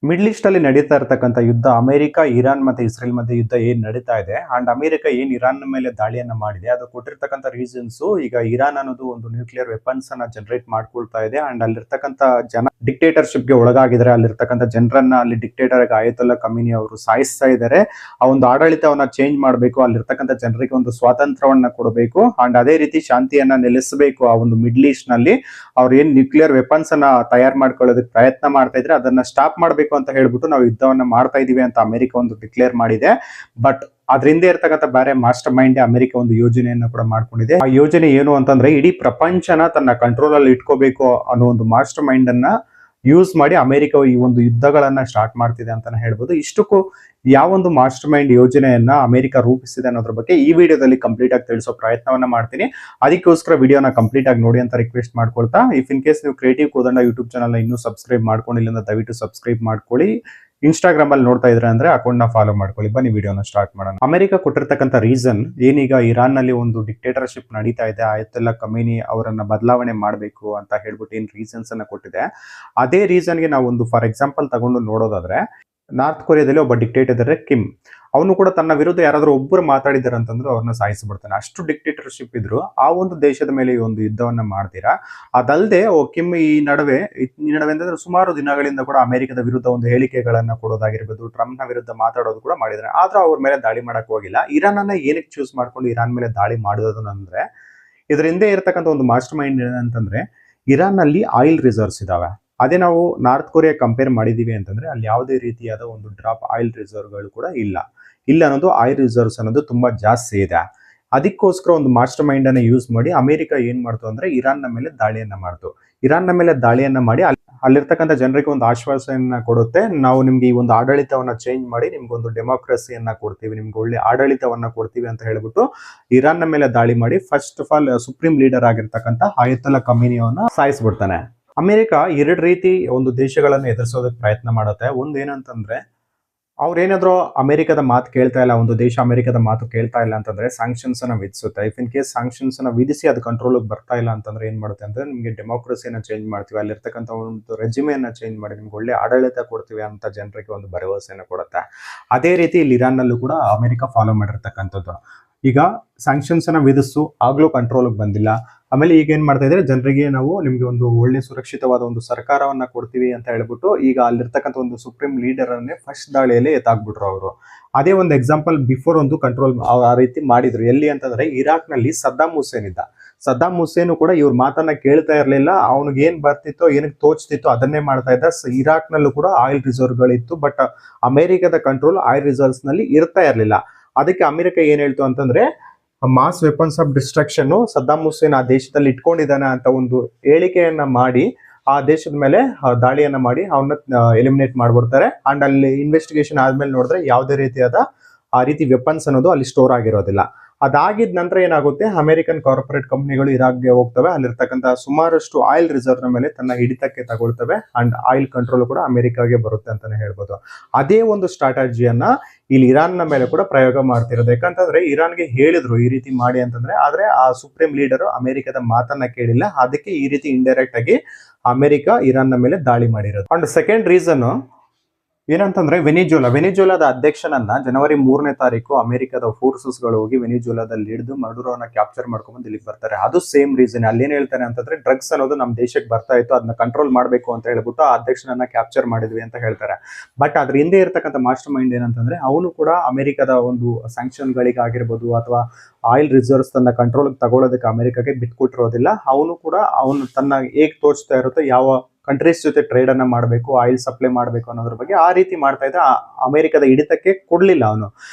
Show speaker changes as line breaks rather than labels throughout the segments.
Middle East ಅಲ್ಲಿ ನಡೀತಾ ಇರತಕ್ಕಂಥ ಯುದ್ಧ ಅಮೆರಿಕ, ಇರಾನ್ ಮತ್ತೆ ಇಸ್ರೇಲ್ ಮಧ್ಯೆ ಯುದ್ಧ ಏನ್ ನಡೀತಾ ಇದೆ ಅಂಡ್ ಅಮೆರಿಕ ಏನ್ ಇರಾನ್ ಮೇಲೆ ದಾಳಿಯನ್ನ ಮಾಡಿದೆ ಅದು ಕೊಟ್ಟಿರ್ತಕ್ಕಂಥ ರೀಸನ್ಸ್. ಈಗ ಇರಾನ್ ಅನ್ನೋದು ಒಂದು ನ್ಯೂಕ್ಲಿಯರ್ ವೆಪನ್ಸ್ ಅನ್ನ ಜನರೇಟ್ ಮಾಡ್ಕೊಳ್ತಾ ಇದೆ ಅಂಡ್ ಅಲ್ಲಿರ್ತಕ್ಕಂಥ ಜನ ಡಿಕ್ಟೇಟರ್ಶಿಪ್ ಗೆ ಒಳಗಾಗಿದ್ದಾರೆ. ಅಲ್ಲಿರ್ತಕ್ಕಂಥ ಜನರನ್ನ ಅಲ್ಲಿ ಡಿಕ್ಟೇಟರ್ ಆಯತುಲ್ಲಾ ಖಮೀನಿ ಅವರು ಸಾಯಿಸ್ತಾ ಇದ್ದಾರೆ. ಆ ಒಂದು ಆಡಳಿತವನ್ನ ಚೇಂಜ್ ಮಾಡಬೇಕು, ಅಲ್ಲಿರ್ತಕ್ಕಂಥ ಜನರಿಗೆ ಒಂದು ಸ್ವಾತಂತ್ರ್ಯವನ್ನ ಕೊಡಬೇಕು ಅಂಡ್ ಅದೇ ರೀತಿ ಶಾಂತಿಯನ್ನ ನೆಲೆಸಬೇಕು. ಆ ಒಂದು ಮಿಡ್ಲ್ ಈಸ್ಟ್ ನಲ್ಲಿ ಅವ್ರು ಏನ್ ನ್ಯೂಕ್ಲಿಯರ್ ವೆಪನ್ಸ್ ಅನ್ನ ತಯಾರು ಮಾಡ್ಕೊಳ್ಳೋದಕ್ಕೆ ಪ್ರಯತ್ನ ಮಾಡ್ತಾ ಇದ್ರೆ ಅದನ್ನ ಸ್ಟಾಪ್ ಮಾಡಬೇಕು ಅಂತ ಹೇಳ್ಬಿಟ್ಟು ನಾವು ಯುದ್ಧವನ್ನ ಮಾಡ್ತಾ ಇದೀವಿ ಅಂತ ಅಮೆರಿಕ ಒಂದು ಡಿಕ್ಲೇರ್ ಮಾಡಿದೆ. ಬಟ್ ಅದರಿಂದ ಇರ್ತಕ್ಕಂಥ ಬೇರೆ ಮಾಸ್ಟರ್ ಮೈಂಡ್ ಅಮೆರಿಕ ಒಂದು ಯೋಜನೆಯನ್ನ ಕೂಡ ಮಾಡ್ಕೊಂಡಿದೆ. ಆ ಯೋಜನೆ ಏನು ಅಂತಂದ್ರೆ ಇಡೀ ಪ್ರಪಂಚನ ತನ್ನ ಕಂಟ್ರೋಲ್ ಅಲ್ಲಿ ಇಟ್ಕೋಬೇಕು ಅನ್ನೋ ಒಂದು ಮಾಸ್ಟರ್ ಮೈಂಡ್ ಅನ್ನ ಯೂಸ್ ಮಾಡಿ ಅಮೆರಿಕ ಈ ಒಂದು ಯುದ್ಧಗಳನ್ನ ಸ್ಟಾರ್ಟ್ ಮಾಡ್ತಿದೆ ಅಂತಾನೆ ಹೇಳ್ಬೋದು. ಇಷ್ಟಕ್ಕೂ ಯಾವೊಂದು ಮಾಸ್ಟರ್ ಮೈಂಡ್ ಯೋಜನೆಯನ್ನ ಅಮೆರಿಕ ರೂಪಿಸಿದೆ ಅನ್ನೋದ್ರ ಬಗ್ಗೆ ಈ ವಿಡಿಯೋದಲ್ಲಿ ಕಂಪ್ಲೀಟ್ ಆಗಿ ತಿಳಿಸೋ ಪ್ರಯತ್ನವನ್ನ ಮಾಡ್ತೀನಿ. ಅದಕ್ಕೋಸ್ಕರ ವಿಡಿಯೋನ ಕಂಪ್ಲೀಟ್ ಆಗಿ ನೋಡಿ ಅಂತ ರಿಕ್ವೆಸ್ಟ್ ಮಾಡ್ಕೊಳ್ತಾ, ಇಫ್ ಇನ್ ಕೇಸ್ ನೀವು ಕ್ರಿಯೇಟಿವ್ ಕೋದಂಡ ಯೂಟ್ಯೂಬ್ ಚಾನಲ್ ಇನ್ನೂ ಸಬ್ಸ್ಕ್ರೈಬ್ ಮಾಡ್ಕೊಂಡಿಲ್ಲ ಅಂದ್ರೆ ದಯವಿಟ್ಟು ಸಬ್ಸ್ಕ್ರೈಬ್ ಮಾಡ್ಕೊಳ್ಳಿ. ಇನ್ಸ್ಟಾಗ್ರಾಮ್ ಅಲ್ಲಿ ನೋಡ್ತಾ ಇದ್ರೆ ಅಂದ್ರೆ ಅಕೌಂಟ್ ನ ಫಾಲೋ ಮಾಡ್ಕೊಳ್ಳಿ. ಬನ್ನಿ ವಿಡಿಯೋನ ಸ್ಟಾರ್ಟ್ ಮಾಡೋಣ. ಅಮೆರಿಕ ಕೊಟ್ಟಿರ್ತಕ್ಕಂಥ ರೀಸನ್ ಏನೀಗ ಇರಾನ್ ನಲ್ಲಿ ಒಂದು ಡಿಕ್ಟೇಟರ್ಶಿಪ್ ನಡೀತಾ ಇದೆ, ಆಯತುಲ್ಲಾ ಖಮೀನಿ ಅವರನ್ನ ಬದಲಾವಣೆ ಮಾಡಬೇಕು ಅಂತ ಹೇಳ್ಬಿಟ್ಟು ಏನ್ ರೀಸನ್ಸ್ ಅನ್ನ ಕೊಟ್ಟಿದೆ, ಅದೇ ರೀಸನ್ಗೆ ನಾವು ಒಂದು ಫಾರ್ ಎಕ್ಸಾಂಪಲ್ ತಗೊಂಡು ನೋಡೋದಾದ್ರೆ ನಾರ್ತ್ ಕೊರಿಯಾದಲ್ಲಿ ಒಬ್ಬ ಡಿಕ್ಟೇಟರ್ ಇದ್ದಾರೆ ಕಿಮ್. ಅವನು ಕೂಡ ತನ್ನ ವಿರುದ್ಧ ಯಾರಾದ್ರೂ ಒಬ್ಬರು ಮಾತಾಡಿದಾರೆ ಅಂತಂದ್ರೆ ಅವ್ರನ್ನ ಸಾಯಿಸ್ಬಿಡ್ತಾನೆ. ಅಷ್ಟು ಡಿಕ್ಟೇಟರ್ಶಿಪ್ ಇದ್ರು ಆ ಒಂದು ದೇಶದ ಮೇಲೆ ಈ ಒಂದು ಯುದ್ಧವನ್ನ ಮಾಡ್ತೀರಾ. ಅದಲ್ಲದೆ ಕಿಮ್ ಈ ನಡುವೆ ಅಂತಂದ್ರೆ ಸುಮಾರು ದಿನಗಳಿಂದ ಕೂಡ ಅಮೆರಿಕದ ವಿರುದ್ಧ ಒಂದು ಹೇಳಿಕೆಗಳನ್ನ ಕೊಡೋದಾಗಿರ್ಬೋದು, ಟ್ರಂಪ್ ನ ವಿರುದ್ಧ ಮಾತಾಡೋದು ಕೂಡ ಮಾಡಿದ್ರೆ. ಆದ್ರೂ ಅವ್ರ ಮೇಲೆ ದಾಳಿ ಮಾಡಕ್ ಹೋಗಿಲ್ಲ. ಇರಾನ್ ಅನ್ನ ಏನಕ್ಕೆ ಚೂಸ್ ಮಾಡ್ಕೊಂಡು ಇರಾನ್ ಮೇಲೆ ದಾಳಿ ಮಾಡೋದು ಅಂದ್ರೆ ಇದ್ರ ಹಿಂದೆ ಇರತಕ್ಕಂಥ ಒಂದು ಮಾಸ್ಟರ್ ಮೈಂಡ್ ಏನಂತಂದ್ರೆ ಇರಾನ್ ನಲ್ಲಿ ಆಯಿಲ್ ರಿಸರ್ವ್ಸ್ ಇದಾವೆ. ಅದೇ ನಾವು ನಾರ್ತ್ ಕೊರಿಯಾ ಕಂಪೇರ್ ಮಾಡಿದೀವಿ ಅಂತಂದ್ರೆ ಅಲ್ಲಿ ಯಾವುದೇ ರೀತಿಯಾದ ಒಂದು ಡ್ರಾಪ್ ಆಯಿಲ್ ರಿಸರ್ವ್ಗಳು ಕೂಡ ಇಲ್ಲ ಅನ್ನೋದು. ಆಯಿಲ್ ರಿಸರ್ವ್ಸ್ ಅನ್ನೋದು ತುಂಬಾ ಜಾಸ್ತಿ ಇದೆ. ಅದಕ್ಕೋಸ್ಕರ ಒಂದು ಮಾಸ್ಟರ್ ಮೈಂಡ್ ಅನ್ನ ಯೂಸ್ ಮಾಡಿ ಅಮೆರಿಕ ಏನ್ ಮಾಡ್ತು ಅಂದ್ರೆ ಇರಾನ್ ನ ಮೇಲೆ ದಾಳಿಯನ್ನ ಮಾಡ್ತು. ಇರಾನ್ ನ ಮೇಲೆ ದಾಳಿಯನ್ನ ಮಾಡಿ ಅಲ್ಲಿರ್ತಕ್ಕಂಥ ಜನರಿಗೆ ಒಂದು ಆಶ್ವಾಸನೆಯನ್ನ ಕೊಡುತ್ತೆ, ನಾವು ನಿಮ್ಗೆ ಈ ಒಂದು ಆಡಳಿತವನ್ನ ಚೇಂಜ್ ಮಾಡಿ ನಿಮ್ಗೆ ಒಂದು ಡೆಮೋಕ್ರಸಿಯನ್ನ ಕೊಡ್ತೀವಿ, ನಿಮ್ಗೆ ಒಳ್ಳೆ ಆಡಳಿತವನ್ನ ಕೊಡ್ತೀವಿ ಅಂತ ಹೇಳ್ಬಿಟ್ಟು ಇರಾನ್ ನ ಮೇಲೆ ದಾಳಿ ಮಾಡಿ first of all supreme leader ಆಗಿರ್ತಕ್ಕಂಥ ಆಯತುಲ್ಲಾ ಖಮೀನಿಯವನ್ನ ಸಾಯಿಸ್ಬಿಡ್ತಾನೆ. ಅಮೆರಿಕ ಎರಡು ರೀತಿ ಒಂದು ದೇಶಗಳನ್ನು ಎದುರಿಸೋದಕ್ಕೆ ಪ್ರಯತ್ನ ಮಾಡುತ್ತೆ. ಒಂದ್ ಏನಂತಂದ್ರೆ ಅವ್ರೇನಾದ್ರೂ ಅಮೆರಿಕದ ಮಾತು ಕೇಳ್ತಾ ಇಲ್ಲ, ಒಂದು ದೇಶ ಅಮೆರಿಕದ ಮಾತು ಕೇಳ್ತಾ ಇಲ್ಲ ಅಂತಂದ್ರೆ ಸ್ಯಾಂಕ್ಷನ್ಸ್ ಅನ್ನ ವಿಧಿಸುತ್ತೆ. ಇಫ್ ಇನ್ ಕೇಸ್ ಸ್ಯಾಂಕ್ಷನ್ಸ್ ಅನ್ನ ವಿಧಿಸಿ ಅದು ಕಂಟ್ರೋಲ್ ಬರ್ತಾ ಇಲ್ಲ ಅಂತಂದ್ರೆ ಏನ್ ಮಾಡುತ್ತೆ ಅಂದ್ರೆ ನಿಮ್ಗೆ ಡೆಮೋಕ್ರಸಿಯನ್ನ ಚೇಂಜ್ ಮಾಡ್ತೀವಿ, ಅಲ್ಲಿರ್ತಕ್ಕಂಥ ಒಂದು ರೆಜಿಮೆಯನ್ನ ಚೇಂಜ್ ಮಾಡಿ ನಿಮ್ಗೆ ಒಳ್ಳೆ ಆಡಳಿತ ಕೊಡ್ತೀವಿ ಅಂತ ಜನರಿಗೆ ಒಂದು ಭರವಸೆಯನ್ನು ಕೊಡುತ್ತೆ. ಅದೇ ರೀತಿ ಇಲ್ಲಿ ಇರಾನ್ ನಲ್ಲೂ ಕೂಡ ಅಮೆರಿಕ ಫಾಲೋ ಮಾಡಿರ್ತಕ್ಕಂಥದ್ದು. ಈಗ ಸ್ಯಾಂಕ್ಷನ್ಸ್ ಅನ್ನ ವಿಧಿಸು ಆಗ್ಲೂ ಕಂಟ್ರೋಲ್ ಬಂದಿಲ್ಲ. ಆಮೇಲೆ ಈಗ ಏನ್ ಮಾಡ್ತಾ ಇದ್ರೆ ಜನರಿಗೆ ನಾವು ನಿಮ್ಗೆ ಒಂದು ಒಳ್ಳೆ ಸುರಕ್ಷಿತವಾದ ಒಂದು ಸರ್ಕಾರವನ್ನ ಕೊಡ್ತೀವಿ ಅಂತ ಹೇಳ್ಬಿಟ್ಟು ಈಗ ಅಲ್ಲಿರ್ತಕ್ಕಂಥ ಒಂದು ಸುಪ್ರೀಂ ಲೀಡರ್ ಅನ್ನೇ ಫಸ್ಟ್ ದಾಳಿಯಲ್ಲಿ ಎತ್ತಾಕ್ಬಿಟ್ರು ಅವರು. ಅದೇ ಒಂದು ಎಕ್ಸಾಂಪಲ್ ಬಿಫೋರ್ ಒಂದು ಕಂಟ್ರೋಲ್ ಆ ರೀತಿ ಮಾಡಿದ್ರು. ಎಲ್ಲಿ ಅಂತಂದ್ರೆ ಇರಾಕ್ ನಲ್ಲಿ ಸದ್ದಾಂ ಹುಸೇನ್ ಇದ್ದ. ಸದ್ದಾಂ ಹುಸೇನು ಕೂಡ ಇವ್ರ ಮಾತನ್ನ ಕೇಳ್ತಾ ಇರ್ಲಿಲ್ಲ. ಅವ್ನಿಗೆ ಏನ್ ಬರ್ತಿತ್ತೋ ಏನಕ್ಕೆ ತೋಚ್ತಿತ್ತೋ ಅದನ್ನೇ ಮಾಡ್ತಾ ಇದ್ದ. ಇರಾಕ್ ನಲ್ಲೂ ಕೂಡ ಆಯಿಲ್ ರಿಸರ್ವ್ಗಳಿತ್ತು, ಬಟ್ ಅಮೆರಿಕದ ಕಂಟ್ರೋಲ್ ಆಯಿಲ್ ರಿಸರ್ವ್ಸ್ ನಲ್ಲಿ ಇರ್ತಾ ಇರ್ಲಿಲ್ಲ. ಅದಕ್ಕೆ ಅಮೆರಿಕ ಏನ್ ಹೇಳ್ತು ಅಂತಂದ್ರೆ mass weapons of destruction Saddam Hussein ಆ ದೇಶದಲ್ಲಿ ಇಟ್ಕೊಂಡಿದ್ದಾನೆ ಅಂತ ಒಂದು ಹೇಳಿಕೆಯನ್ನ ಮಾಡಿ ಆ ದೇಶದ ಮೇಲೆ ದಾಳಿಯನ್ನ ಮಾಡಿ ಅವನ್ನ ಎಲಿಮಿನೇಟ್ ಮಾಡ್ಬಿಡ್ತಾರೆ. ಅಂಡ್ ಅಲ್ಲಿ ಇನ್ವೆಸ್ಟಿಗೇಷನ್ ಆದ್ಮೇಲೆ ನೋಡಿದ್ರೆ ಯಾವುದೇ ರೀತಿಯಾದ ಆ ರೀತಿ ವೆಪನ್ಸ್ ಅನ್ನೋದು ಅಲ್ಲಿ ಸ್ಟೋರ್ ಆಗಿರೋದಿಲ್ಲ. ಅದಾಗಿದ ನಂತರ ಏನಾಗುತ್ತೆ, ಅಮೆರಿಕನ್ ಕಾರ್ಪೊರೇಟ್ ಕಂಪನಿಗಳು ಇರಾಕ್ಗೆ ಹೋಗ್ತವೆ, ಅಲ್ಲಿರ್ತಕ್ಕಂಥ ಸುಮಾರಷ್ಟು ಆಯಿಲ್ ರಿಸರ್ವ್ ನ ಮೇಲೆ ತನ್ನ ಹಿಡಿತಕ್ಕೆ ತಗೊಳ್ತವೆ ಅಂಡ್ ಆಯಿಲ್ ಕಂಟ್ರೋಲ್ ಕೂಡ ಅಮೆರಿಕಾಗೆ ಬರುತ್ತೆ ಅಂತಾನೆ ಹೇಳ್ಬೋದು. ಅದೇ ಒಂದು ಸ್ಟ್ರಾಟಜಿಯನ್ನ ಇಲ್ಲಿ ಇರಾನ್ ನ ಮೇಲೆ ಕೂಡ ಪ್ರಯೋಗ ಮಾಡ್ತಿರೋದು. ಯಾಕಂತಂದ್ರೆ ಇರಾನ್ಗೆ ಹೇಳಿದ್ರು ಈ ರೀತಿ ಮಾಡಿ ಅಂತಂದ್ರೆ, ಆದ್ರೆ ಆ ಸುಪ್ರೀಂ ಲೀಡರ್ ಅಮೆರಿಕದ ಮಾತನ್ನ ಕೇಳಿಲ್ಲ. ಅದಕ್ಕೆ ಈ ರೀತಿ ಇಂಡೈರೆಕ್ಟ್ ಆಗಿ ಅಮೆರಿಕ ಇರಾನ್ ನ ಮೇಲೆ ದಾಳಿ ಮಾಡಿರೋದು. ಅಂಡ್ ಸೆಕೆಂಡ್ ರೀಸನ್ ಏನಂತಂದ್ರೆ ವೆನಿಜುಲಾದ ಅಧ್ಯಕ್ಷನನ್ನ ಜನವರಿ 3ನೇ ತಾರೀಕು ಅಮೆರಿಕದ ಫೋರ್ಸಸ್ ಗಳು ಹೋಗಿ ವೆನಿಜುಲಾದಲ್ಲಿ ಹಿಡಿದು ಮಡುರವನ್ನ ಕ್ಯಾಪ್ಚರ್ ಮಾಡ್ಕೊಂಡು ಇಲ್ಲಿಗೆ ಬರ್ತಾರೆ. ಅದು ಸೇಮ್ ರೀಸನ್. ಅಲ್ಲಿ ಏನ್ ಹೇಳ್ತಾನೆ ಅಂತಂದ್ರೆ ಡ್ರಗ್ಸ್ ಅನ್ನೋದು ನಮ್ಮ ದೇಶಕ್ಕೆ ಬರ್ತಾ ಇತ್ತು, ಅದನ್ನ ಕಂಟ್ರೋಲ್ ಮಾಡ್ಬೇಕು ಅಂತ ಹೇಳ್ಬಿಟ್ಟು ಆ ಅಧ್ಯಕ್ಷನನ್ನ ಕ್ಯಾಪ್ಚರ್ ಮಾಡಿದ್ವಿ ಅಂತ ಹೇಳ್ತಾರೆ. ಬಟ್ ಅದ್ರ ಹಿಂದೆ ಇರ್ತಕ್ಕಂಥ ಮಾಸ್ಟರ್ ಮೈಂಡ್ ಏನಂತಂದ್ರೆ ಅವನು ಕೂಡ ಅಮೆರಿಕದ ಒಂದು ಸ್ಯಾಂಕ್ಷನ್ ಗಳಿಗಾಗಿರ್ಬೋದು ಅಥವಾ ಆಯಿಲ್ ರಿಸರ್ವ್ಸ್ ತನ್ನ ಕಂಟ್ರೋಲ್ ತಗೊಳ್ಳೋದಕ್ಕೆ ಅಮೆರಿಕಗೆ ಬಿಟ್ಕೊಟ್ಟಿರೋದಿಲ್ಲ. ಅವನು ಕೂಡ ಅವನು ತನ್ನ ಹೇಗ್ ತೋಚ್ತಾ ಇರುತ್ತೆ, ಯಾವ ಕಂಟ್ರೀಸ್ ಜೊತೆ ಟ್ರೇಡ್ ಅನ್ನ ಮಾಡಬೇಕು, ಆಯಿಲ್ ಸಪ್ಲೈ ಮಾಡಬೇಕು ಅನ್ನೋದ್ರ ಬಗ್ಗೆ ಆ ರೀತಿ ಮಾಡ್ತಾ ಇದ್ದ. ಅಮೆರಿಕದ ಹಿಡಿತಕ್ಕೆ ಕೊಡ್ಲಿಲ್ಲ ಅವನು.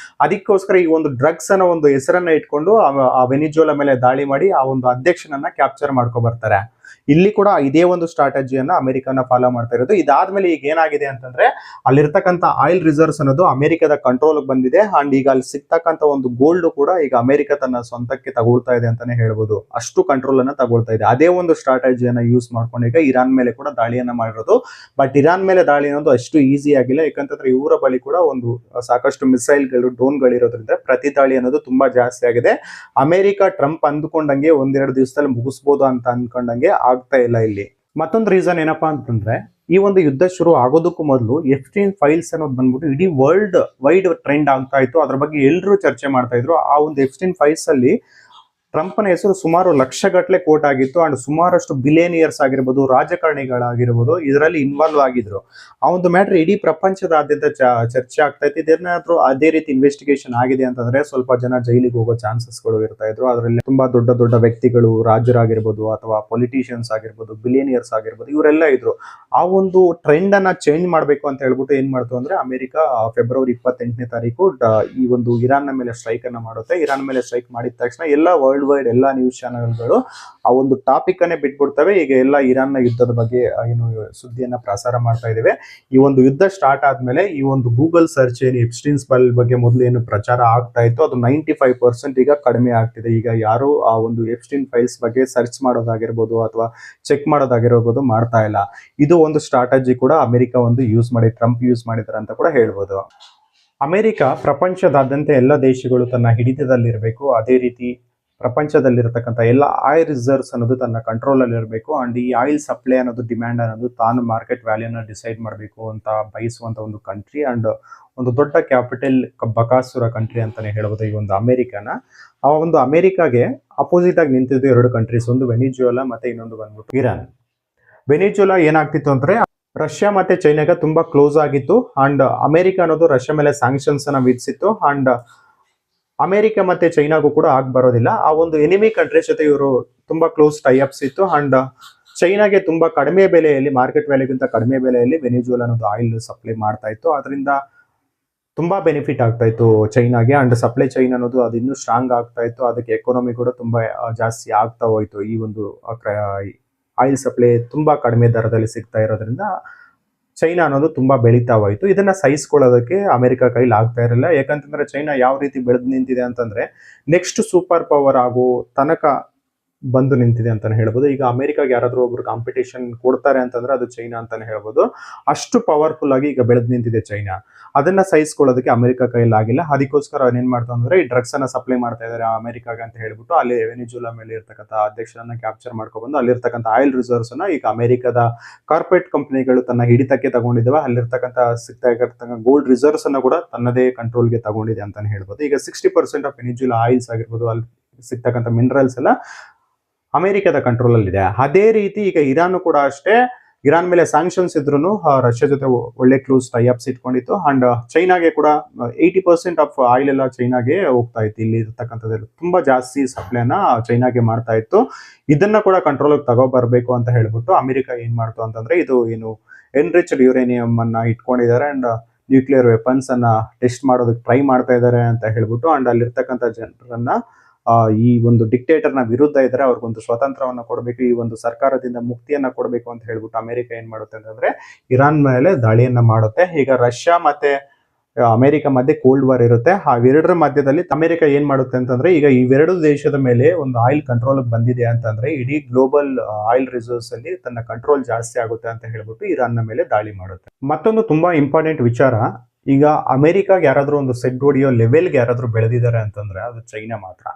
ಅದಕ್ಕೋಸ್ಕರ ಈ ಒಂದು ಡ್ರಗ್ಸ್ ಅನ್ನೋ ಒಂದು ಹೆಸರನ್ನ ಇಟ್ಕೊಂಡು ಆ ವೆನಿಜುಲಾ ಮೇಲೆ ದಾಳಿ ಮಾಡಿ ಆ ಒಂದು ಅಧ್ಯಕ್ಷನನ್ನ ಕ್ಯಾಪ್ಚರ್ ಮಾಡ್ಕೊ ಬರ್ತಾರೆ. ಇಲ್ಲಿ ಕೂಡ ಇದೇ ಒಂದು ಸ್ಟ್ರಾಟಜಿಯನ್ನ ಅಮೆರಿಕನ ಫಾಲೋ ಮಾಡ್ತಾ ಇರೋದು. ಇದಾದ್ಮೇಲೆ ಈಗ ಏನಾಗಿದೆ ಅಂತಂದ್ರೆ ಅಲ್ಲಿರ್ತಕ್ಕಂಥ ಆಯಿಲ್ ರಿಸರ್ವ್ಸ್ ಅನ್ನೋದು ಅಮೆರಿಕದ ಕಂಟ್ರೋಲ್ ಬಂದಿದೆ. ಅಂಡ್ ಈಗ ಅಲ್ಲಿ ಸಿಗ್ತಕ್ಕಂಥ ಒಂದು ಗೋಲ್ಡ್ ಕೂಡ ಈಗ ಅಮೆರಿಕ ತನ್ನ ಸ್ವಂತಕ್ಕೆ ತಗೊಳ್ತಾ ಇದೆ ಅಂತಾನೆ ಹೇಳ್ಬೋದು. ಅಷ್ಟು ಕಂಟ್ರೋಲ್ ಅನ್ನ ತಗೊಳ್ತಾ ಇದೆ. ಅದೇ ಒಂದು ಸ್ಟ್ರಾಟಜಿಯನ್ನ ಯೂಸ್ ಮಾಡ್ಕೊಂಡು ಈಗ ಇರಾನ್ ಮೇಲೆ ಕೂಡ ದಾಳಿಯನ್ನ ಮಾಡಿರೋದು. ಬಟ್ ಇರಾನ್ ಮೇಲೆ ದಾಳಿ ಅನ್ನೋದು ಅಷ್ಟು ಈಸಿ ಆಗಿಲ್ಲ. ಯಾಕಂತಂದ್ರೆ ಇವರ ಬಳಿ ಕೂಡ ಒಂದು ಸಾಕಷ್ಟು ಮಿಸೈಲ್ಗಳು, ಡ್ರೋನ್ಗಳಿರೋದ್ರಿಂದ ಪ್ರತಿ ದಾಳಿ ಅನ್ನೋದು ತುಂಬಾ ಜಾಸ್ತಿ ಆಗಿದೆ. ಅಮೆರಿಕ ಟ್ರಂಪ್ ಅಂದ್ಕೊಂಡಂಗೆ ಒಂದೆರಡು ದಿವಸದಲ್ಲಿ ಮುಗಿಸ್ಬೋದು ಅಂತ ಅನ್ಕೊಂಡಂಗೆ ಆಗ್ತಾ ಇಲ್ಲ. ಇಲ್ಲಿ ಮತ್ತೊಂದು ರೀಸನ್ ಏನಪ್ಪಾ ಅಂತಂದ್ರೆ, ಈ ಒಂದು ಯುದ್ಧ ಶುರು ಆಗೋದಕ್ಕೂ ಮೊದಲು ಎಫ್ಸ್ಟೈನ್ ಫೈಲ್ಸ್ ಅನ್ನೋದು ಬಂದ್ಬಿಟ್ಟು ಇಡೀ ವರ್ಲ್ಡ್ ವೈಡ್ ಟ್ರೆಂಡ್ ಆಗ್ತಾ ಇತ್ತು. ಅದ್ರ ಬಗ್ಗೆ ಎಲ್ಲರೂ ಚರ್ಚೆ ಮಾಡ್ತಾ ಇದ್ರು. ಆ ಒಂದು ಎಫ್ಸ್ಟೈನ್ ಫೈಲ್ಸ್ ಅಲ್ಲಿ ಟ್ರಂಪ್ನ ಹೆಸರು ಸುಮಾರು ಲಕ್ಷಗಟ್ಟಲೆ ಕೋಟ್ ಆಗಿತ್ತು. ಅಂಡ್ ಸುಮಾರಷ್ಟು ಬಿಲಿಯನಿಯರ್ಸ್ ಆಗಿರ್ಬೋದು, ರಾಜಕಾರಣಿಗಳಾಗಿರ್ಬೋದು ಇದರಲ್ಲಿ ಇನ್ವಾಲ್ವ್ ಆಗಿದ್ರು. ಆ ಒಂದು ಮ್ಯಾಟ್ರ್ ಇಡೀ ಪ್ರಪಂಚದಾದ್ಯಂತ ಚರ್ಚೆ ಆಗ್ತಾ ಇತ್ತು. ಇದೇನಾದ್ರೂ ಅದೇ ರೀತಿ ಇನ್ವೆಸ್ಟಿಗೇಷನ್ ಆಗಿದೆ ಅಂತಂದ್ರೆ ಸ್ವಲ್ಪ ಜನ ಜೈಲಿಗೆ ಹೋಗೋ ಚಾನ್ಸಸ್ಗಳು ಇರ್ತಾ ಇದ್ರು. ಅದರಲ್ಲಿ ತುಂಬಾ ದೊಡ್ಡ ದೊಡ್ಡ ವ್ಯಕ್ತಿಗಳು, ರಾಜರಾಗಿರ್ಬೋದು ಅಥವಾ ಪೊಲಿಟಿಷಿಯನ್ಸ್ ಆಗಿರ್ಬೋದು, ಬಿಲಿಯನಿಯರ್ಸ್ ಆಗಿರ್ಬೋದು, ಇವರೆಲ್ಲ ಇದ್ರು. ಆ ಒಂದು ಟ್ರೆಂಡ್ ಅನ್ನ ಚೇಂಜ್ ಮಾಡಬೇಕು ಅಂತ ಹೇಳ್ಬಿಟ್ಟು ಏನ್ ಮಾಡ್ತು ಅಂದ್ರೆ, ಅಮೆರಿಕ ಫೆಬ್ರವರಿ 28ನೇ ತಾರೀಕು ಈ ಒಂದು ಇರಾನ್ ಮೇಲೆ ಸ್ಟ್ರೈಕ್ ಅನ್ನ ಮಾಡುತ್ತೆ. ಇರಾನ್ ಮೇಲೆ ಸ್ಟ್ರೈಕ್ ಮಾಡಿದ ತಕ್ಷಣ ಎಲ್ಲ ವರ್ಲ್ಡ್ ವೈಡ್ ಎಲ್ಲ ನ್ಯೂಸ್ ಚಾನೆಲ್ಗಳು ಆ ಒಂದು ಟಾಪಿಕ್ ಅನ್ನೇ ಬಿಟ್ಬಿಡ್ತವೆ. ಈಗ ಎಲ್ಲ ಇರಾನ್ ನ ಯುದ್ಧದ ಬಗ್ಗೆ ಏನು ಸುದ್ದಿಯನ್ನ ಪ್ರಸಾರ ಮಾಡ್ತಾ ಇದ್ದೇವೆ. ಈ ಒಂದು ಯುದ್ಧ ಸ್ಟಾರ್ಟ್ ಆದ್ಮೇಲೆ ಈ ಒಂದು ಗೂಗಲ್ ಸರ್ಚ್ ಏನು ಎಪ್ಸ್ಟೈನ್ ಫೈಲ್ ಬಗ್ಗೆ ಮೊದಲು ಏನು ಪ್ರಚಾರ ಆಗ್ತಾ ಇತ್ತು, ಅದು 95% ಈಗ ಕಡಿಮೆ ಆಗ್ತಿದೆ. ಈಗ ಯಾರು ಆ ಒಂದು ಎಪ್ಸ್ಟೈನ್ ಫೈಲ್ಸ್ ಬಗ್ಗೆ ಸರ್ಚ್ ಮಾಡೋದಾಗಿರ್ಬೋದು ಅಥವಾ ಚೆಕ್ ಮಾಡೋದಾಗಿರ್ಬೋದು ಮಾಡ್ತಾ ಇಲ್ಲ. ಇದು ಒಂದು ಸ್ಟ್ರಾಟಜಿ ಕೂಡ ಅಮೆರಿಕ ಒಂದು ಯೂಸ್ ಮಾಡಿ, ಟ್ರಂಪ್ ಯೂಸ್ ಮಾಡಿದ್ದಾರೆ ಅಂತ ಕೂಡ ಹೇಳ್ಬೋದು. ಅಮೆರಿಕ ಪ್ರಪಂಚದಾದ್ಯಂತ ಎಲ್ಲ ದೇಶಗಳು ತನ್ನ ಹಿಡಿತದಲ್ಲಿರಬೇಕು. ಅದೇ ರೀತಿ ಪ್ರಪಂಚದಲ್ಲಿರತಕ್ಕಂಥ ಎಲ್ಲ ಆಯಿಲ್ ರಿಸರ್ವ್ಸ್ ಅನ್ನೋದು ತನ್ನ ಕಂಟ್ರೋಲ್ ಅಲ್ಲಿ ಇರಬೇಕು. ಅಂಡ್ ಈ ಆಯಿಲ್ ಸಪ್ಲೈ ಅನ್ನೋದು, ಡಿಮ್ಯಾಂಡ್ ಅನ್ನೋದು ತಾನು ಮಾರ್ಕೆಟ್ ವ್ಯಾಲ್ಯೂನ ಡಿಸೈಡ್ ಮಾಡಬೇಕು ಅಂತ ಬಯಸುವಂತ ಒಂದು ಕಂಟ್ರಿ. ಅಂಡ್ ಒಂದು ದೊಡ್ಡ ಕ್ಯಾಪಿಟಲ್ ಬಕಾಸುರ ಕಂಟ್ರಿ ಅಂತಾನೆ ಹೇಳ್ಬೋದು ಈ ಒಂದು ಅಮೆರಿಕನ. ಆ ಒಂದು ಅಮೆರಿಕಾಗೆ ಅಪೋಸಿಟ್ ಆಗಿ ನಿಂತಿದ್ದು ಎರಡು ಕಂಟ್ರೀಸ್, ಒಂದು ವೆನಿಜುಯೆಲಾ ಮತ್ತೆ ಇನ್ನೊಂದು ಬಂದ್ಬಿಟ್ಟು ಇರಾನ್. ವೆನಿಜುಯೆಲಾ ಏನಾಗ್ತಿತ್ತು ಅಂದ್ರೆ, ರಷ್ಯಾ ಮತ್ತೆ ಚೈನಾಗೆ ತುಂಬಾ ಕ್ಲೋಸ್ ಆಗಿತ್ತು. ಅಂಡ್ ಅಮೆರಿಕ ಅನ್ನೋದು ರಷ್ಯಾ ಮೇಲೆ ಸ್ಯಾಂಕ್ಷನ್ಸ್ ಅನ್ನ ವಿಧಿಸಿತ್ತು. ಅಂಡ್ ಅಮೆರಿಕ ಮತ್ತೆ ಚೈನಾಗೂ ಕೂಡ ಆಗ್ ಬರೋದಿಲ್ಲ. ಆ ಒಂದು ಎನಿಮಿ ಕಂಟ್ರೀಸ್ ಜೊತೆ ಇವರು ತುಂಬಾ ಕ್ಲೋಸ್ ಟೈಅಪ್ಸ್ ಇತ್ತು. ಅಂಡ್ ಚೈನಾಗೆ ತುಂಬಾ ಕಡಿಮೆ ಬೆಲೆಯಲ್ಲಿ, ಮಾರ್ಕೆಟ್ ವ್ಯಾಲ್ಯೂಗಿಂತ ಕಡಿಮೆ ಬೆಲೆಯಲ್ಲಿ ವೆನಿಜುಯೆಲಾ ಅನ್ನೋದು ಆಯಿಲ್ ಸಪ್ಲೈ ಮಾಡ್ತಾ ಇತ್ತು. ಅದರಿಂದ ತುಂಬಾ ಬೆನಿಫಿಟ್ ಆಗ್ತಾ ಇತ್ತು ಚೈನಾಗೆ. ಅಂಡ್ ಸಪ್ಲೈ ಚೈನ್ ಅನ್ನೋದು ಅದು ಇನ್ನೂ ಸ್ಟ್ರಾಂಗ್ ಆಗ್ತಾ ಇತ್ತು. ಅದಕ್ಕೆ ಎಕಾನಮಿ ಕೂಡ ತುಂಬಾ ಜಾಸ್ತಿ ಆಗ್ತಾ ಹೋಯ್ತು. ಈ ಒಂದು ಆಯಿಲ್ ಸಪ್ಲೈ ತುಂಬಾ ಕಡಿಮೆ ದರದಲ್ಲಿ ಸಿಗ್ತಾ ಇರೋದ್ರಿಂದ ಚೈನಾ ಅನ್ನೋದು ತುಂಬಾ ಬೆಳೀತಾ ಹೋಯ್ತು. ಇದನ್ನ ಸಹಿಸ್ಕೊಳ್ಳೋದಕ್ಕೆ ಅಮೆರಿಕ ಕೈಲಿ ಆಗ್ತಾ ಇರಲಿಲ್ಲ. ಯಾಕಂತಂದ್ರೆ ಚೈನಾ ಯಾವ ರೀತಿ ಬೆಳೆದು ನಿಂತಿದೆ ಅಂತಂದ್ರೆ, ನೆಕ್ಸ್ಟ್ ಸೂಪರ್ ಪವರ್ ಆಗೋ ತನಕ ಬಂದು ನಿಂತಿದೆ ಅಂತಾನೆ ಹೇಳ್ಬೋದು. ಈಗ ಅಮೆರಿಕಾಗೆ ಯಾರಾದ್ರೂ ಒಬ್ರು ಕಾಂಪಿಟೇಷನ್ ಕೊಡ್ತಾರೆ ಅಂತಂದ್ರೆ ಅದು ಚೈನಾ ಅಂತಾನೆ ಹೇಳ್ಬೋದು. ಅಷ್ಟು ಪವರ್ಫುಲ್ ಆಗಿ ಈಗ ಬೆಳೆದು ನಿಂತಿದೆ ಚೈನಾ. ಅದನ್ನ ಸಹಿಸ್ಕೊಳ್ಳೋದಕ್ಕೆ ಅಮೆರಿಕ ಕೈಯಲ್ಲಿ ಆಗಿಲ್ಲ. ಅದಕ್ಕೋಸ್ಕರ ಏನ್ ಮಾಡ್ತಾ ಅಂದ್ರೆ, ಈ ಡ್ರಗ್ಸ್ ಅನ್ನ ಸಪ್ಲೈ ಮಾಡ್ತಾ ಇದಾರೆ ಅಮೆರಿಕಾಗೆ ಅಂತ ಹೇಳ್ಬಿಟ್ಟು ಅಲ್ಲಿ ವೆನಿಜುಯೆಲಾ ಮೇಲೆ ಇರ್ತಕ್ಕಂಥ ಅಧ್ಯಕ್ಷರನ್ನ ಕ್ಯಾಪ್ಚರ್ ಮಾಡ್ಕೊಬಂದು ಅಲ್ಲಿರ್ತಕ್ಕಂಥ ಆಯಿಲ್ ರಿಸರ್ವ್ಸ್ ಅನ್ನ ಈಗ ಅಮೆರಿಕದ ಕಾರ್ಪೊರೇಟ್ ಕಂಪನಿಗಳು ತನ್ನ ಹಿಡಿತಕ್ಕೆ ತಗೊಂಡಿದ್ದಾವೆ. ಅಲ್ಲಿರ್ತಕ್ಕಂಥ ಸಿಗ್ತಾ ಇರ್ತಕ್ಕಂಥ ಗೋಲ್ಡ್ ರಿಸರ್ವ್ಸ್ ಅನ್ನ ಕೂಡ ತನ್ನದೇ ಕಂಟ್ರೋಲ್ಗೆ ತಗೊಂಡಿದೆ ಅಂತಾನೆ ಹೇಳ್ಬೋದು. ಈಗ 60% ಆಫ್ ವೆನಿಜುಯೆಲಾ ಆಯಿಲ್ಸ್ ಆಗಿರ್ಬೋದು, ಅಲ್ಲಿ ಸಿಗ್ತಕ್ಕಂಥ ಮಿನರಲ್ಸ್ ಎಲ್ಲ ಅಮೆರಿಕದ ಕಂಟ್ರೋಲ್ ಅಲ್ಲಿ ಇದೆ. ಅದೇ ರೀತಿ ಈಗ ಇರಾನ್ ಕೂಡ ಅಷ್ಟೇ, ಇರಾನ್ ಮೇಲೆ ಸ್ಯಾಂಕ್ಷನ್ಸ್ ಇದ್ರು ರಷ್ಯಾ ಜೊತೆ ಒಳ್ಳೆ ಕ್ಲೋಸ್ ಟೈಅಪ್ಸ್ ಇಟ್ಕೊಂಡಿತ್ತು. ಅಂಡ್ ಚೈನಾಗೆ ಕೂಡ 80% ಆಫ್ ಆಯಿಲ್ ಎಲ್ಲ ಚೈನಾಗೆ ಹೋಗ್ತಾ ಇತ್ತು. ಇಲ್ಲಿ ಇರ್ತಕ್ಕಂಥದ್ದು ತುಂಬಾ ಜಾಸ್ತಿ ಸಪ್ಲೈನ ಚೈನಾಗೆ ಮಾಡ್ತಾ ಇತ್ತು. ಇದನ್ನ ಕೂಡ ಕಂಟ್ರೋಲ್ ತಗೋಬರ್ಬೇಕು ಅಂತ ಹೇಳ್ಬಿಟ್ಟು ಅಮೆರಿಕ ಏನ್ ಮಾಡ್ತು ಅಂತಂದ್ರೆ, ಇದು ಏನು ಎನ್ರಿಚ್ಡ್ ಯುರೇನಿಯಂ ಅನ್ನ ಇಟ್ಕೊಂಡಿದ್ದಾರೆ. ಅಂಡ್ ನ್ಯೂಕ್ಲಿಯರ್ ವೆಪನ್ಸ್ ಅನ್ನ ಟೆಸ್ಟ್ ಮಾಡೋದಕ್ಕೆ ಟ್ರೈ ಮಾಡ್ತಾ ಇದ್ದಾರೆ ಅಂತ ಹೇಳ್ಬಿಟ್ಟು, ಅಂಡ್ ಅಲ್ಲಿರ್ತಕ್ಕಂಥ ಜನರನ್ನ ಈ ಒಂದು ಡಿಕ್ಟೇಟರ್ನ ವಿರುದ್ಧ ಇದ್ರೆ ಅವ್ರಿಗೊಂದು ಸ್ವತಂತ್ರವನ್ನ ಕೊಡಬೇಕು, ಈ ಒಂದು ಸರ್ಕಾರದಿಂದ ಮುಕ್ತಿಯನ್ನ ಕೊಡಬೇಕು ಅಂತ ಹೇಳ್ಬಿಟ್ಟು ಅಮೆರಿಕ ಏನ್ ಮಾಡುತ್ತೆ ಅಂತಂದ್ರೆ, ಇರಾನ್ ಮೇಲೆ ದಾಳಿಯನ್ನ ಮಾಡುತ್ತೆ. ಈಗ ರಷ್ಯಾ ಮತ್ತೆ ಅಮೆರಿಕ ಮಧ್ಯೆ ಕೋಲ್ಡ್ ವಾರ್ ಇರುತ್ತೆ. ಆ ಎರಡರ ಮಧ್ಯದಲ್ಲಿ ಅಮೆರಿಕ ಏನ್ ಮಾಡುತ್ತೆ ಅಂತಂದ್ರೆ, ಈಗ ಇವೆರಡು ದೇಶದ ಮೇಲೆ ಒಂದು ಆಯಿಲ್ ಕಂಟ್ರೋಲ್ ಬಂದಿದೆ ಅಂತಂದ್ರೆ ಇಡೀ ಗ್ಲೋಬಲ್ ಆಯಿಲ್ ರಿಸರ್ವ್ಸ್ ಅಲ್ಲಿ ತನ್ನ ಕಂಟ್ರೋಲ್ ಜಾಸ್ತಿ ಆಗುತ್ತೆ ಅಂತ ಹೇಳ್ಬಿಟ್ಟು ಇರಾನ್ನ ಮೇಲೆ ದಾಳಿ ಮಾಡುತ್ತೆ. ಮತ್ತೊಂದು ತುಂಬಾ ಇಂಪಾರ್ಟೆಂಟ್ ವಿಚಾರ, ಈಗ ಅಮೆರಿಕಾಗೆ ಯಾರಾದ್ರೂ ಒಂದು ಸೆಡ್ ಹೊಡಿಯೋ ಲೆವೆಲ್ಗೆ ಯಾರಾದ್ರೂ ಬೆಳೆದಿದ್ದಾರೆ ಅಂತಂದ್ರೆ ಅದು ಚೈನಾ ಮಾತ್ರ.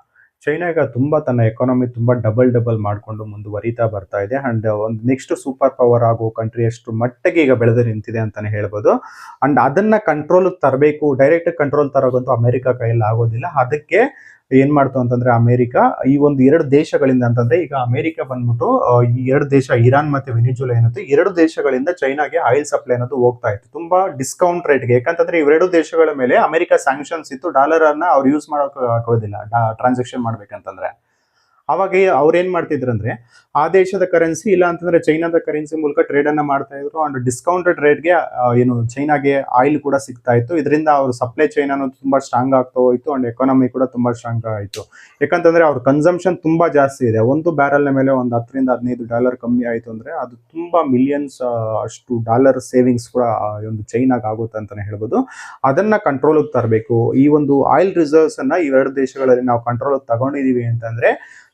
ಚೈನಾ ಈಗ ತುಂಬಾ ತನ್ನ ಎಕಾನಮಿ ತುಂಬಾ ಡಬಲ್ ಮಾಡ್ಕೊಂಡು ಮುಂದುವರಿತಾ ಬರ್ತಾ ಇದೆ. ಅಂಡ್ ಒಂದು ನೆಕ್ಸ್ಟ್ ಸೂಪರ್ ಪವರ್ ಆಗೋ ಕಂಟ್ರಿ ಅಷ್ಟು ಮಟ್ಟಿಗೆ ಈಗ ಬೆಳೆದು ನಿಂತಿದೆ ಅಂತಾನೆ ಹೇಳ್ಬೋದು. ಅಂಡ್ ಅದನ್ನ ಕಂಟ್ರೋಲ್ ತರಬೇಕು, ಡೈರೆಕ್ಟ್ ಕಂಟ್ರೋಲ್ ತರೋದಂತೂ ಅಮೆರಿಕ ಕೈಯಲ್ಲಿ ಆಗೋದಿಲ್ಲ. ಅದಕ್ಕೆ ಏನ್ ಮಾಡ್ತು ಅಂತಂದ್ರೆ ಅಮೆರಿಕ ಈ ಒಂದು ಎರಡು ದೇಶಗಳಿಂದ ಅಂತಂದ್ರೆ, ಈಗ ಅಮೆರಿಕ ಬಂದ್ಬಿಟ್ಟು ಈ ಎರಡು ದೇಶ ಇರಾನ್ ಮತ್ತೆ ವೆನಿಜುಯೆಲಾ ಏನಂತ ಎರಡು ದೇಶಗಳಿಂದ ಚೈನಾಗೆ ಆಯಿಲ್ ಸಪ್ಲೈ ಅನ್ನೋದು ಹೋಗ್ತಾ ಇತ್ತು ತುಂಬಾ ಡಿಸ್ಕೌಂಟ್ ರೇಟ್ಗೆ. ಯಾಕಂತಂದ್ರೆ ಇವೆರಡು ದೇಶಗಳ ಮೇಲೆ ಅಮೆರಿಕ ಸ್ಯಾಂಕ್ಷನ್ಸ್ ಇತ್ತು. ಡಾಲರ್ ಅನ್ನ ಅವ್ರು ಯೂಸ್ ಮಾಡೋಕೆ ಆಗೋದಿಲ್ಲ ಟ್ರಾನ್ಸಾಕ್ಷನ್ ಮಾಡ್ಬೇಕಂತಂದ್ರೆ. ಅವಾಗ ಅವ್ರು ಏನ್ ಮಾಡ್ತಿದ್ರು ಅಂದ್ರೆ, ಆ ದೇಶದ ಕರೆನ್ಸಿ ಇಲ್ಲ ಅಂತಂದ್ರೆ ಚೈನಾದ ಕರೆನ್ಸಿ ಮೂಲಕ ಟ್ರೇಡ್ ಅನ್ನ ಮಾಡ್ತಾ ಇದ್ರು. ಅಂಡ್ ಡಿಸ್ಕೌಂಟೆಡ್ ರೇಟ್ಗೆ ಏನು ಚೈನಾಗೆ ಆಯಿಲ್ ಕೂಡ ಸಿಗ್ತಾ ಇತ್ತು. ಇದರಿಂದ ಅವ್ರ ಸಪ್ಲೈ ಚೈನ್ ಅನ್ನೋದು ತುಂಬಾ ಸ್ಟ್ರಾಂಗ್ ಆಗ್ತಾ ಹೋಯ್ತು. ಅಂಡ್ ಎಕಾನಮಿ ಕೂಡ ತುಂಬಾ ಸ್ಟ್ರಾಂಗ್ ಆಯ್ತು. ಯಾಕಂತಂದ್ರೆ ಅವ್ರ ಕನ್ಸಂಪ್ಷನ್ ತುಂಬಾ ಜಾಸ್ತಿ ಇದೆ. ಒಂದು ಬ್ಯಾರಲ್ ಮೇಲೆ ಒಂದು $10-15 ಕಮ್ಮಿ ಆಯ್ತು ಅಂದ್ರೆ ಅದು ತುಂಬಾ ಮಿಲಿಯನ್ಸ್ ಅಷ್ಟು ಡಾಲರ್ ಸೇವಿಂಗ್ಸ್ ಕೂಡ ಒಂದು ಚೈನಾಗ ಆಗುತ್ತೆ ಅಂತಾನೆ ಹೇಳ್ಬೋದು. ಅದನ್ನ ಕಂಟ್ರೋಲ್ ತರಬೇಕು. ಈ ಒಂದು ಆಯಿಲ್ ರಿಸರ್ವ್ಸ್ ಅನ್ನ ಇವೆರಡು ದೇಶಗಳಲ್ಲಿ ನಾವು ಕಂಟ್ರೋಲ್ ತಗೊಂಡಿದೀವಿ ಅಂತಂದ್ರೆ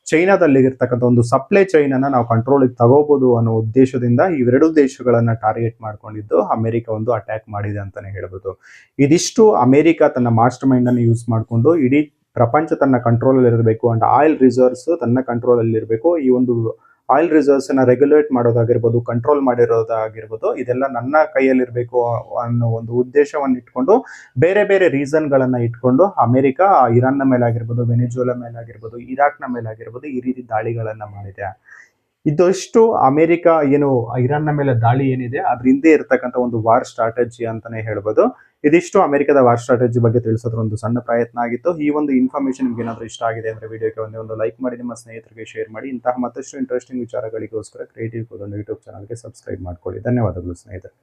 ಚೈನಾದಲ್ಲಿ ಇರ್ತಕ್ಕಂಥ ಒಂದು ಸಪ್ಲೈ ಚೈನ್ ಅನ್ನ ನಾವು ಕಂಟ್ರೋಲ್ ತಗೋಬಹುದು ಅನ್ನೋ ಉದ್ದೇಶದಿಂದ ಇವೆರಡು ದೇಶಗಳನ್ನ ಟಾರ್ಗೆಟ್ ಮಾಡ್ಕೊಂಡಿದ್ದು ಅಮೆರಿಕ ಒಂದು ಅಟ್ಯಾಕ್ ಮಾಡಿದೆ ಅಂತಾನೆ ಹೇಳ್ಬೋದು. ಇದಿಷ್ಟು ಅಮೆರಿಕ ತನ್ನ ಮಾಸ್ಟರ್ ಮೈಂಡ್ ಅನ್ನು ಯೂಸ್ ಮಾಡಿಕೊಂಡು ಇಡೀ ಪ್ರಪಂಚ ತನ್ನ ಕಂಟ್ರೋಲ್ ಅಲ್ಲಿ ಇರಬೇಕು ಅಂಡ್ ಆಯಿಲ್ ರಿಸರ್ವ್ಸ್ ತನ್ನ ಕಂಟ್ರೋಲ್ ಅಲ್ಲಿ ಇರಬೇಕು. ಈ ಒಂದು ಆಯಿಲ್ ರಿಸರ್ವ್ಸ್ ಅನ್ನ ರೆಗ್ಯುಲೇಟ್ ಮಾಡೋದಾಗಿರ್ಬೋದು, ಕಂಟ್ರೋಲ್ ಮಾಡಿರೋದಾಗಿರ್ಬೋದು, ಇದೆಲ್ಲ ನನ್ನ ಕೈಯಲ್ಲಿರಬೇಕು ಅನ್ನೋ ಒಂದು ಉದ್ದೇಶವನ್ನು ಇಟ್ಕೊಂಡು ಬೇರೆ ಬೇರೆ ರೀಸನ್ಗಳನ್ನ ಇಟ್ಕೊಂಡು ಅಮೆರಿಕ ಇರಾನ್ನ ಮೇಲಾಗಿರ್ಬೋದು, ವೆನಿಜುವೆಲಾ ಮೇಲಾಗಿರ್ಬೋದು, ಇರಾಕ್ನ ಮೇಲಾಗಿರ್ಬೋದು ಈ ರೀತಿ ದಾಳಿಗಳನ್ನ ಮಾಡಿದೆ. ಇದಷ್ಟು ಅಮೆರಿಕ ಏನು ಇರಾನ್ನ ಮೇಲೆ ದಾಳಿ ಏನಿದೆ ಅದ್ರ ಹಿಂದೆ ಇರತಕ್ಕಂಥ ಒಂದು ವಾರ್ ಸ್ಟ್ರಾಟಜಿ ಅಂತಾನೆ ಹೇಳ್ಬೋದು. ಇದಿಷ್ಟು ಅಮೆರಿಕದ ವಾರ್ ಸ್ಟ್ರಾಟಜಿ ಬಗ್ಗೆ ತಿಳಿಸೋದ್ರ ಒಂದು ಸಣ್ಣ ಪ್ರಯತ್ನ ಆಗಿತ್ತು. ಈ ಒಂದು ಇನ್ಫಾರ್ಮೇಶನ್ ನಿಮ್ಗೆ ಏನಾದರೂ ಇಷ್ಟ ಆಗಿದೆ ಅಂದ್ರೆ ವಿಡಿಯೋಗೆ ಒಂದು ಲೈಕ್ ಮಾಡಿ, ನಿಮ್ಮ ಸ್ನೇಹಿತರಿಗೆ ಶೇರ್ ಮಾಡಿ. ಇಂತಹ ಮತ್ತಷ್ಟು ಇಂಟ್ರೆಸ್ಟಿಂಗ್ ವಿಚಾರಗಳಿಗೋಸ್ಕರ ಕ್ರಿಯೇಟಿವ್ ಕೋಡ್ ಯೂಟ್ಯೂಬ್ ಚಾನಲ್ಗೆ ಸಬ್ಸ್ಕ್ರೈಬ್ ಮಾಡ್ಕೊಳ್ಳಿ. ಧನ್ಯವಾದಗಳು ಸ್ನೇಹಿತರೆ.